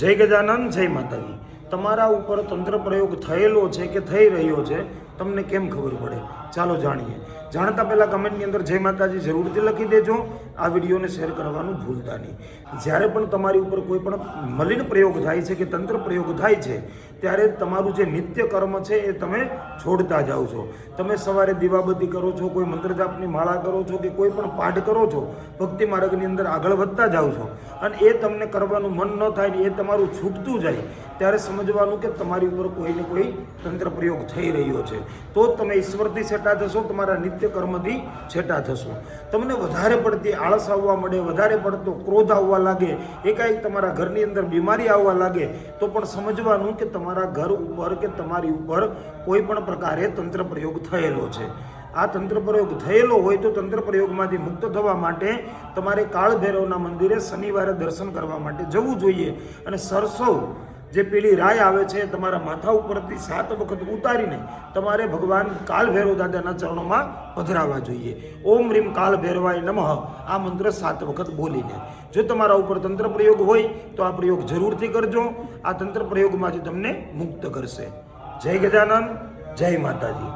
જય ગજાનન, જય માતાજી। તમારા ઉપર તંત્ર પ્રયોગ થયેલો છે કે થઈ રહ્યો છે તમને કેમ ખબર પડે? ચાલો જાણીએ। જાણતા પહેલાં કમેન્ટની અંદર જય માતાજી જરૂરથી લખી દેજો। આ વિડીયોને શેર કરવાનું ભૂલતા નહીં। જ્યારે પણ તમારી ઉપર કોઈ પણ મલિન પ્રયોગ થાય છે કે તંત્ર પ્રયોગ થાય છે ત્યારે તમારું જે નિત્ય કર્મ છે એ તમે છોડતા જાઓ છો। તમે સવારે દીવાબત્તી કરો છો, કોઈ મંત્ર જાપની માળા કરો છો કે કોઈ પણ પાઠ કરો છો, ભક્તિ માર્ગની અંદર આગળ વધતા જાઓ છો અને એ તમને કરવાનું મન ન થાય ને એ તમારું છૂટતું જાય ત્યારે સમજવાનું કે તમારી ઉપર કોઈને કોઈ તંત્ર પ્રયોગ થઈ રહ્યો છે। તો જ તમે ઈશ્વરથી છેટા થશો, તમારા નિત્ય કર્મથી છેટા થશો। તમને વધારે પડતી આળસ આવવા મળે, વધારે પડતો ક્રોધ આવવા લાગે, એકાએક તમારા ઘરની અંદર બીમારી આવવા લાગે તો પણ સમજવાનું કે તમારા ઘર ઉપર કે તમારી ઉપર કોઈ પણ પ્રકારે તંત્ર પ્રયોગ થયેલો છે। આ તંત્ર પ્રયોગ થયેલો હોય તો તંત્ર પ્રયોગમાંથી મુક્ત થવા માટે તમારે કાળ ભૈરવના મંદિરે શનિવારે દર્શન કરવા માટે જવું જોઈએ અને સરસવ જે પેલી રાય આવે છે તમારા માથા ઉપરથી 7 વખત ઉતારીને તમારે ભગવાન કાળ ભૈરવ દાદાના ચરણોમાં પધરાવવા જોઈએ। ઓમ રીમ કાળ ભૈરવાય નમઃ આ મંત્ર 7 વખત બોલીને। જો તમારા ઉપર તંત્ર પ્રયોગ હોય તો આ પ્રયોગ જરૂરથી કરજો। આ તંત્ર પ્રયોગમાંથી તમને મુક્ત કરશે। જય ગજાનન, જય માતાજી।